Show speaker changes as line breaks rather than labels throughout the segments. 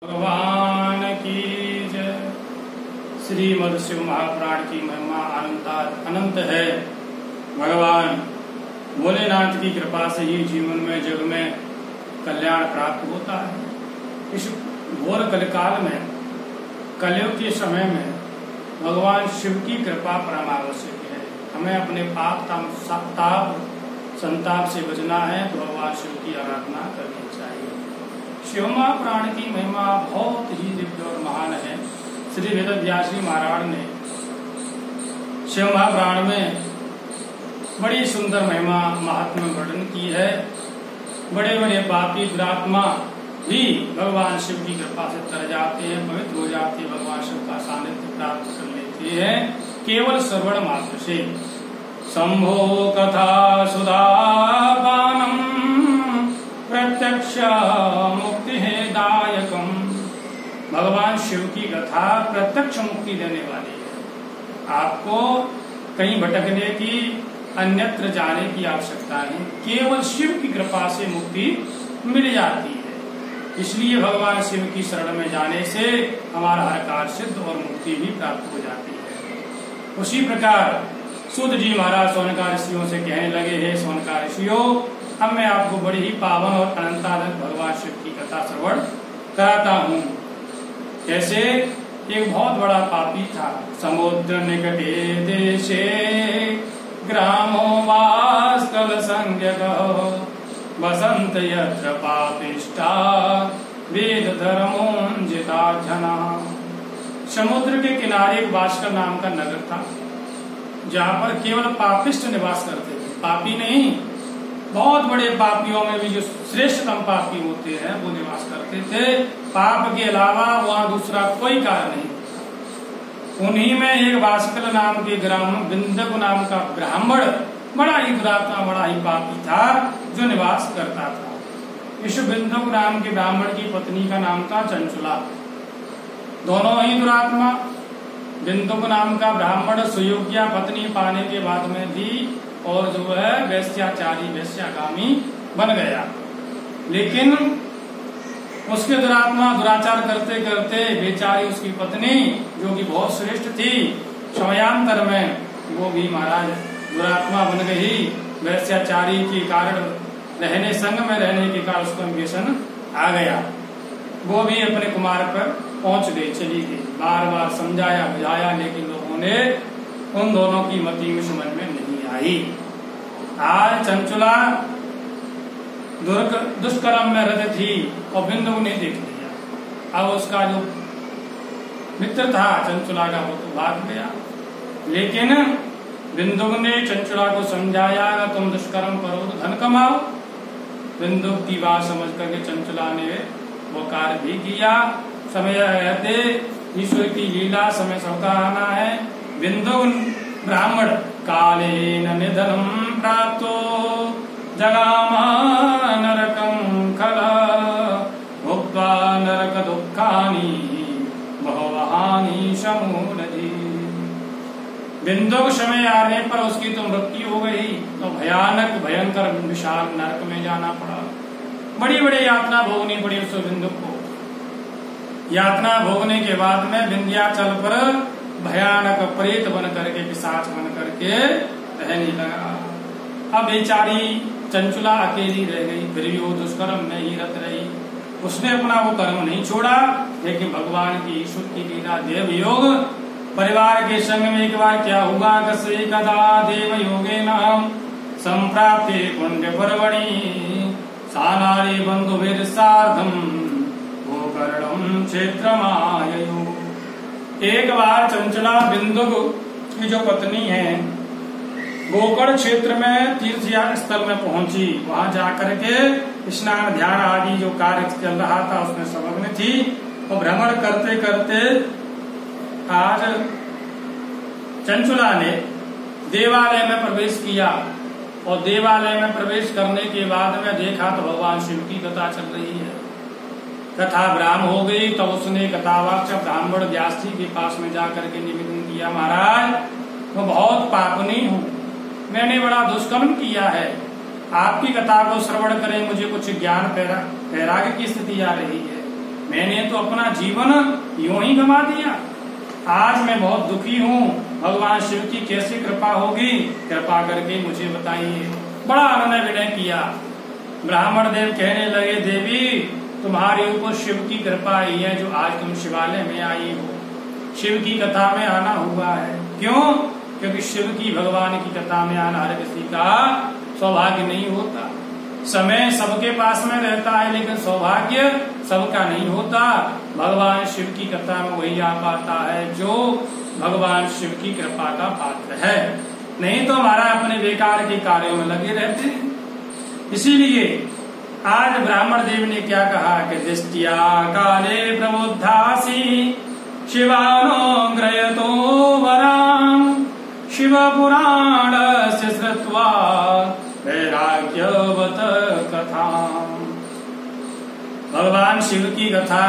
भगवान की जय। श्रीमद् शिव महापुराण की महिमा अनंत है। भगवान भोलेनाथ की कृपा से ही जीवन में जग में कल्याण प्राप्त होता है। इस घोर कलिकाल में, कलयुग के समय में भगवान शिव की कृपा परम आवश्यक है। हमें अपने पाप ताप संताप से बचना है तो भगवान शिव की आराधना करनी चाहिए। शिव महापुराण की महिमा बहुत ही दिव्य और महान है। श्री वेदव्यास जी महाराज ने शिव महापुराण में बड़ी सुंदर महिमा महात्मा वर्णन की है। बड़े बड़े पापी दुरात्मा भी भगवान शिव की कृपा से तर जाते हैं, पवित्र हो जाते हैं, भगवान शिव का सानिध्य प्राप्त कर लेते हैं केवल श्रवण मात्र से। शंभो कथा सुधापानम प्रत्यक्ष मुक्ति है दायकम। भगवान शिव की कथा प्रत्यक्ष मुक्ति देने वाली है। आपको कहीं भटकने की, अन्यत्र जाने की आवश्यकता नहीं, केवल शिव की कृपा से मुक्ति मिल जाती है। इसलिए भगवान शिव की शरण में जाने से हमारा हर कार्य सिद्ध और मुक्ति भी प्राप्त हो जाती है। उसी प्रकार सूत जी महाराज सोनका ऋषियों से कहने लगे, हे सोनका ऋषियों, अब मैं आपको बड़ी ही पावन और अनंतानंद भगवान शिव की कथा श्रवण कराता हूँ। जैसे एक बहुत बड़ा पापी था। समुद्र निकटे देशे ग्रामो वास्कल संज्ञक बसंत यत्र पापिष्टा वेद धर्मोन्जिता जना। समुद्र के किनारे एक वास्कल नाम का नगर था, जहाँ पर केवल पापिष्ट निवास करते थे। पापी नहीं, बहुत बड़े पापियों में भी जो श्रेष्ठतम पापी होते हैं वो निवास करते थे। पाप के अलावा वहाँ दूसरा कोई कार्य नहीं। उन्हीं में एक वास्कल नाम के ग्राम बिंदक नाम का ब्राह्मण बड़ा ही दुरात्मा, बड़ा ही पापी था, जो निवास करता था। इस बिंदक नाम के ब्राह्मण की पत्नी का नाम था चंचुला। दोनों ही दुरात्मा। बिंदुक नाम का ब्राह्मण सुयोग्या पत्नी पाने के बाद में भी और जो है वैश्याचारी, वैश्यागामी बन गया। लेकिन उसके दुरात्मा दुराचार करते करते बेचारी उसकी पत्नी, जो कि बहुत श्रेष्ठ थी, समयांतर में वो भी महाराज दुरात्मा बन गई। वैश्याचारी के कारण रहने, संग में रहने के कारण उसको व्यसन आ गया। वो भी अपने कुमार पर पहुंच गई, चली गई। बार बार समझाया बुझाया, लेकिन लोगों ने उन दोनों की मति में समझ में नहीं आई। आज चंचुला दुष्कर्म में रत थी और बिंदु ने देख लिया। अब उसका जो मित्र था चंचुला का, वो तो भाग गया। लेकिन बिंदु ने चंचुला को समझाया, तुम दुष्कर्म करो तो धन कमाओ। बिंदु की बात समझ करके चंचुला ने वो कार्य भी किया। समय रहते ईश्वर की लीला, समय सबका आना है। बिंदु ब्राह्मण कालेन निधनम प्राप्तो जगामा नरकं खला भुक्त्वा नरक दुःखानि बहुवहानि समूलधि। बिंदु को समय आने पर उसकी तो मृत्यु हो गई, तो भयानक भयंकर विशाल नरक में जाना पड़ा। बड़ी बड़ी यातना भोगनी पड़ी उस बिंदु को। यातना भोगने के बाद में विंध्याचल पर भयानक प्रेत बन करके, पिशाच बन करके रहने लगा। अब बेचारी चंचुला अकेली रह गई, फिर भी वो दुष्कर्म में ही रत रही। उसने अपना वो कर्म नहीं छोड़ा, लेकिन भगवान की, ईश्वर की लीला, देव योग। परिवार के संग में एक बार क्या हुआ, कसे कदा देव योगे नाम संप्राप्ते पुण्य पर्वणि सानारी बंधु भेद सार्धम गोकर्णम क्षेत्रमाययु। एक बार चंचला बिंदु की जो पत्नी है, गोकर्ण क्षेत्र में तीर्थ स्थल में पहुंची। वहां जाकर के स्नान ध्यान आदि जो कार्य चल रहा था उसमें संलग्न थी। और भ्रमण करते करते आज चंचुला ने देवालय में प्रवेश किया। और देवालय में प्रवेश करने के बाद में देखा तो भगवान शिव की कथा चल रही है। कथा ब्राह्म हो गई, तब उसने कथावाक्ष ब्राह्मण व्यास जी के पास में जाकर के निवेदन किया, महाराज मैं बहुत पापनी हूँ, मैंने बड़ा दुष्कर्म किया है। आपकी कथा को श्रवण करें, मुझे कुछ ज्ञान वैराग्य की स्थिति आ रही है। मैंने तो अपना जीवन यूं ही गंवा दिया। आज मैं बहुत दुखी हूँ, भगवान शिव की कैसी कृपा होगी, कृपा करके मुझे बताइए। बड़ा आनंद विनय किया। ब्राह्मण देव कहने लगे, देवी तुम्हारे ऊपर शिव की कृपा आई है जो आज तुम शिवालय में आई हो, शिव की कथा में आना हुआ है। क्यों? क्योंकि शिव की, भगवान की कथा में आना हर किसी का सौभाग्य नहीं होता। समय सबके पास में रहता है लेकिन सौभाग्य सबका नहीं होता। भगवान शिव की कथा में वही आ पाता है जो भगवान शिव की कृपा का पात्र है, नहीं तो हमारा अपने बेकार के कार्यों में लगे रहते हैं। इसीलिए आज ब्राह्मण देव ने क्या कहा कि दृष्टिया काले प्रबुद्धासी शिवानुग्रहतो वराम शिव पुराण से श्रुत्वा वैराग्यवत कथा। भगवान शिव की कथा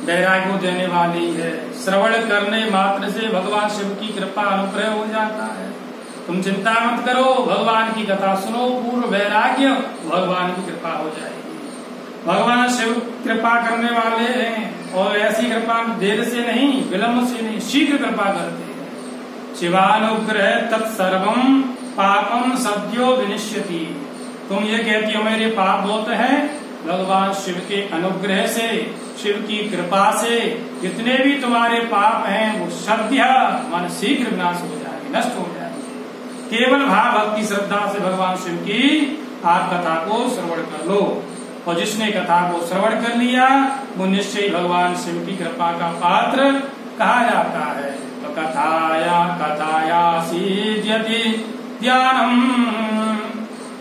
वैराग्य देने वाली है। श्रवण करने मात्र से भगवान शिव की कृपा अनुग्रह हो जाता है। तुम चिंता मत करो, भगवान की कथा सुनो, पूर्ण वैराग्य, भगवान की कृपा हो जाएगी। भगवान शिव कृपा करने वाले हैं और ऐसी कृपा देर से नहीं, विलंब से नहीं, शीघ्र कृपा करते हैं। शिवानुग्रह तत्सर्वम पापम सद्यो विनिश्यति। तुम ये कहती हो मेरे पाप बहुत हैं, भगवान शिव के अनुग्रह से, शिव की कृपा से जितने भी तुम्हारे पाप हैं वो सद्य मन शीघ्र विनाश हो जाएंगे, नष्ट हो जाएंगे। केवल भाव भक्ति श्रद्धा से भगवान शिव की आप कथा को श्रवण कर लो, और जिसने कथा को श्रवण कर लिया वो निश्चय भगवान शिव की कृपा का पात्र कहा जाता है। तो कथाया सीद्यति ध्यानम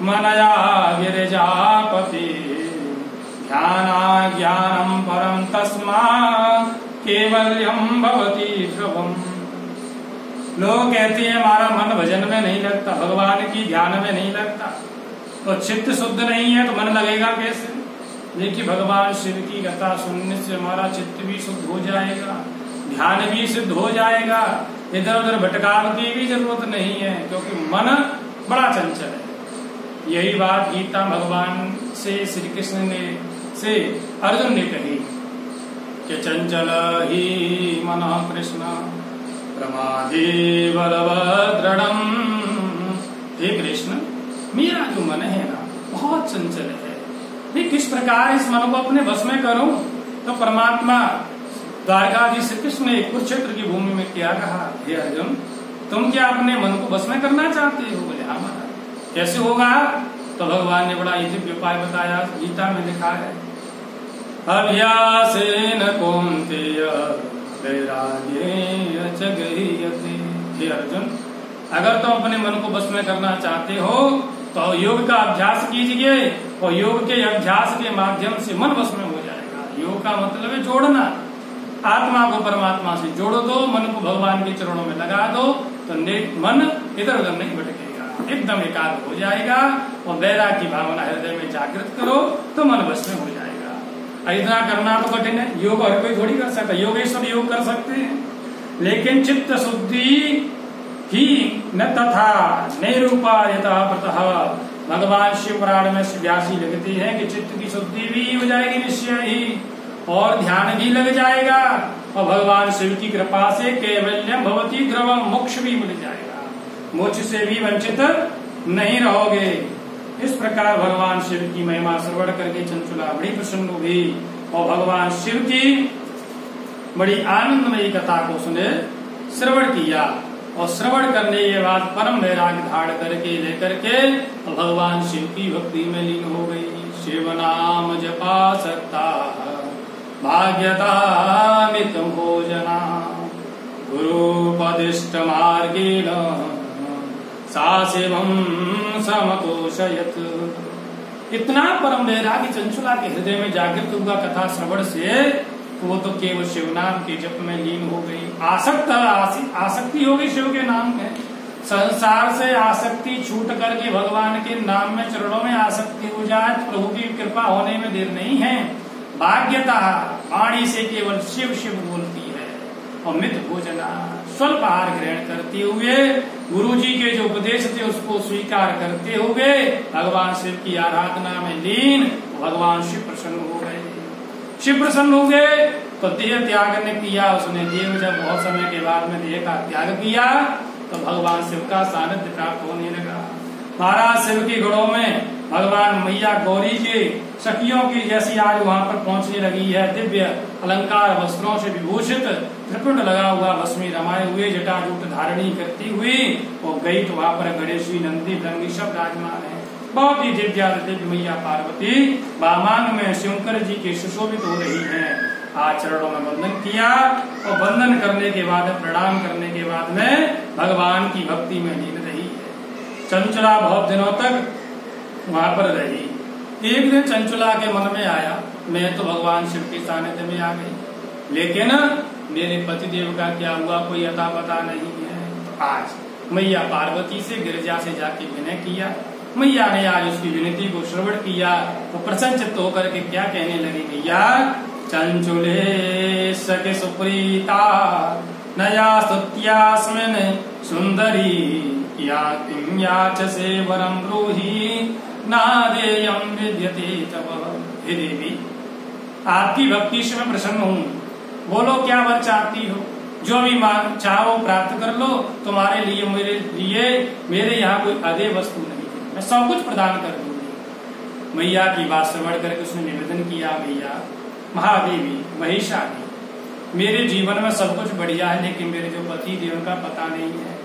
मनया गिरिजापति ध्याना ज्ञानम परम तस्मा केवल्यम भवति ध्रुवम। लोग कहते हैं हमारा मन भजन में नहीं लगता, भगवान की ध्यान में नहीं लगता, तो चित्त शुद्ध नहीं है तो मन लगेगा कैसे? देखिए भगवान शिव की कथा सुनने से हमारा चित्त भी शुद्ध हो जाएगा, ध्यान भी सिद्ध हो जाएगा, इधर उधर भटकाव की भी जरूरत नहीं है, क्योंकि मन बड़ा चंचल है। यही बात गीता भगवान से श्री कृष्ण ने से अर्जुन ने कही कि चंचल ही मन कृष्ण प्रमादे बलभद्रम। हे कृष्ण, मेरा जो मन है ना बहुत चंचल है, मैं किस प्रकार इस मन को अपने बस में करूं? तो परमात्मा द्वारकाधीश श्री कृष्ण ने कुरुक्षेत्र की भूमि में क्या कहा, हे अर्जुन तुम क्या अपने मन को बस में करना चाहते हो? बोले हाँ महाराज। कैसे होगा? तो भगवान ने बड़ा दिव्य उपाय बताया, गीता में लिखा है अभ्यासेन कौन्तेय वैराग्येन च गह्यते। हे अर्जुन, अगर तुम अपने मन को बस में करना चाहते हो तो योग का अभ्यास कीजिए, और योग के अभ्यास के माध्यम से मन बस में हो जाएगा। योग का मतलब है जोड़ना, आत्मा को परमात्मा से जोड़ दो, मन को भगवान के चरणों में लगा दो, तो मन इधर उधर नहीं भटकेगा, एकदम एकाग्र हो जाएगा। और वैराग्य की भावना हृदय में जागृत करो तो मन बस में हो जाएगा। इतना करना तो कठिन है, योग हर कोई थोड़ी कर सकता, योगेश्वर योग कर सकते हैं, लेकिन चित्त शुद्धि ही न तथा नैरूपायतः प्रतः। भगवान शिव पुराण में व्यासी लिखती है कि चित्त की शुद्धि भी हो जाएगी निश्चय ही, और ध्यान भी लग जाएगा, और भगवान शिव की कृपा से कैवल्यम भवति ध्रुवम, मोक्ष भी मिल जाएगा, मोक्ष से भी वंचित नहीं रहोगे। इस प्रकार भगवान शिव की महिमा श्रवण करके चंचुला बड़ी प्रसन्न हुई, और भगवान शिव की बड़ी आनंदमयी कथा को सुने, श्रवण किया, और श्रवण करने के बाद परम वैराग्य धारण करके लेकर के भगवान शिव की भक्ति में लीन हो गई। शिव नाम जपा सकता भाग्यता मित भोजना गुरुपदिष्ट मार्गेण सा शिवम समतोषयत। इतना परम वैराग्य चंचुला के हृदय में जागृत हुआ कथा श्रवण से, वो तो केवल शिव नाम के जप में लीन हो गई, आसक्ति हो गई शिव के नाम में। संसार से आसक्ति छूट करके भगवान के नाम में, चरणों में आसक्ति हो जाए, प्रभु की कृपा होने में देर नहीं है। भाग्यता वाणी से केवल शिव शिव बोलती है, और मित भोजना स्वल्प आहार ग्रहण करते हुए, गुरु जी के जो उपदेश थे उसको स्वीकार करते हुए भगवान शिव की आराधना में लीन, भगवान शिव प्रसन्न हो गए। शिव प्रसन्न हो गए तो देह त्याग ने किया। उसने देव जब बहुत समय के बाद में देह का त्याग किया तो भगवान शिव का सानिध्य प्राप्त होने लगा। महाराज शिव के गुणों में भगवान मैया गौरी के सखियों की जैसी आज वहां पर पहुंचने लगी है। दिव्य अलंकार वस्त्रों से विभूषित, त्रिपुंड लगा हुआ, भस्मी रमाए हुए, जटाजूट धारणी करती हुई वो गई तो वहां पर गणेश नंदी भृंगी सब राजमान है। बहुत ही दिव्य मैया पार्वती वामांग में शंकर जी के सुशोभित हो रही है। आज चरणों में वंदन किया और वंदन करने के बाद, प्रणाम करने के बाद में भगवान की भक्ति में लीन रही है। चंचला बहुत दिनों तक वहां पर रही। एक दिन चंचला के मन में आया, मैं तो भगवान शिव के सानिध्य में आ गई, लेकिन मेरे पतिदेव का क्या हुआ कोई अता पता नहीं है। आज मैया पार्वती से गिरजा से जाके विनय किया। मैया ने आज उसकी विनती को श्रवण किया तो प्रसन्नचित्त होकर के क्या कहने लगी, मैया चंचुले सके सुप्रीता नया स्तुत्यास्मिन् सुंदरी याचसे वरम ब्रूहि नादेयं विद्यते तव। हे देवी, आपकी भक्ति से मैं प्रसन्न हूँ, बोलो क्या वर चाहती हो, जो भी मांग चाहो प्राप्त कर लो। तुम्हारे लिए मेरे यहाँ कोई अदे वस्तु नहीं है, मैं सब कुछ प्रदान कर दूंगी। मैया की बात श्रवण करके उसने निवेदन किया, मैया महादेवी महिषानी, मेरे जीवन में सब कुछ बढ़िया है, लेकिन मेरे जो पति देव का पता नहीं है।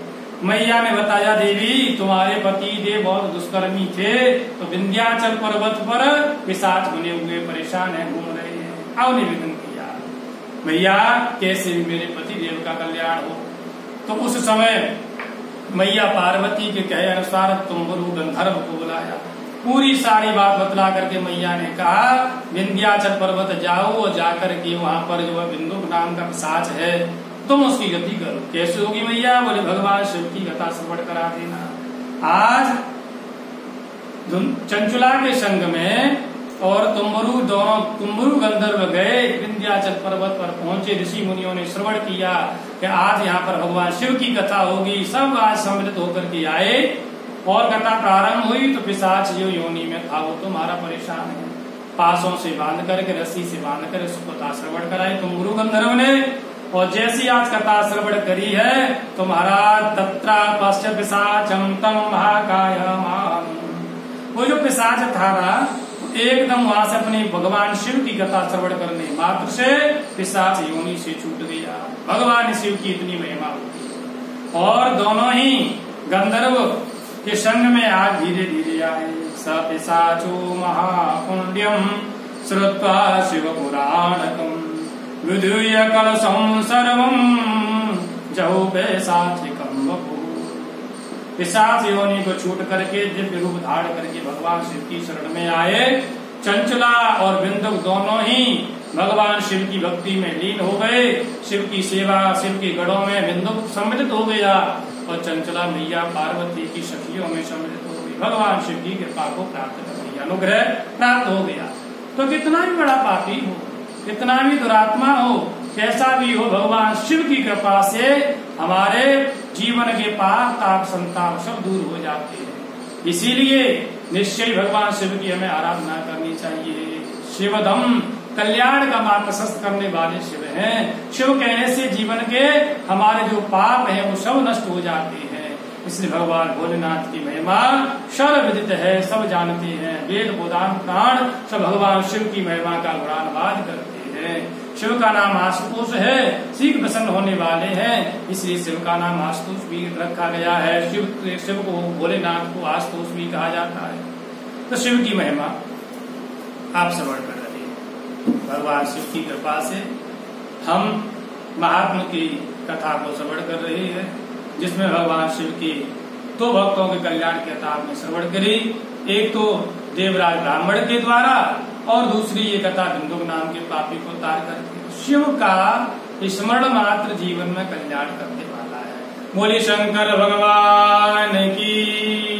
मैया ने बताया, देवी तुम्हारे पति देव बहुत दुष्कर्मी थे, तो विंध्याचल पर्वत पर पिशाच बने हुए परेशान है, घूम रहे हैं। आओ निवेदन किया, मैया कैसे भी मेरे पति देव का कल्याण हो। तो उस समय मैया पार्वती के कहे अनुसार तुम्बरु गंधर्व को बुलाया। पूरी सारी बात बतला करके मैया ने कहा, विंध्याचल पर्वत जाओ और जाकर के वहां पर जो है बिंदुक नाम का पिशाच है, तुम उसकी गति करो। कैसे होगी मैया? बोले भगवान शिव की कथा श्रवण करा देना। आज चंचुला के संग में और तुम्बरु गंधर्व गए, विंध्याचल पर्वत पर पहुंचे। ऋषि मुनियों ने श्रवण किया कि आज यहाँ पर भगवान शिव की कथा होगी। सब आज सम्मिलित होकर के आए और कथा प्रारंभ हुई तो पिशाच जो योनि में था वो तुम्हारा परेशान है, पासों से बांध करके, रस्सी से बांध कर उसको कथा श्रवण कराई तुम्बरु गंधर्व ने। और जैसी आज कथा श्रवण करी है तुम्हारा तत्रा पश्च पिशाचम तम महाकायमाम, वो जो पिशाच था एकदम वहां से अपनी भगवान शिव की कथा श्रवण करने मात्र से पिशाच योनि से छूट गया। भगवान शिव की इतनी महिमा होती। और दोनों ही गंधर्व के संग में आज धीरे धीरे आए। स पिशाचो महापुण्यम श्रुत्वा शिव पुराणकम विधूय कलशं सर्वं जहु पिशाचिकं वपुः। पिशाच योनि को छूट करके दिव्य रूप धारण करके भगवान शिव की शरण में आए। चंचला और बिंदुक दोनों ही भगवान शिव की भक्ति में लीन हो गए। शिव की सेवा, शिव के गढ़ों में बिंदुक सम्मिलित हो गया और चंचला मैया पार्वती की सखियों में सम्मिलित हो गई। भगवान शिव की कृपा को प्राप्त कर लिया, अनुग्रह प्राप्त हो गया। तो कितना भी बड़ा पापी हो, कितना भी दुरात्मा हो, कैसा भी हो, भगवान शिव की कृपा से हमारे जीवन के पाप ताप संताप सब दूर हो जाते हैं। इसीलिए निश्चय भगवान शिव की हमें आराधना करनी चाहिए। शिवदम, कल्याण का मार्ग प्रशस्त करने वाले शिव हैं। शिव कहने से जीवन के हमारे जो पाप हैं वो सब नष्ट हो जाते हैं। इसलिए भगवान भोलेनाथ की महिमा सर्वविदित है, सब जानते हैं। वेद गोदान प्राण सब भगवान शिव की महिमा का गुणानुवाद करते हैं। शिव का नाम आशुतोष है, शीघ्र प्रसन्न होने वाले हैं, इसलिए शिव का नाम आशुतोष भी रखा गया है। शिव को, भोलेनाथ को आशुतोष भी कहा जाता है। तो शिव की महिमा आप श्रवण कर रहे हैं। भगवान शिव की कृपा से हम महात्मा की कथा को श्रवण कर रहे हैं, जिसमें भगवान शिव की दो भक्तों के कल्याण की कथा आपने श्रवण करी। एक तो देवराज ब्राह्मण के द्वारा और दूसरी ये कथा बिंदुक नाम के पापी को तार करके शिव का स्मरण मात्र जीवन में कल्याण करने वाला है। बोले शंकर भगवान की।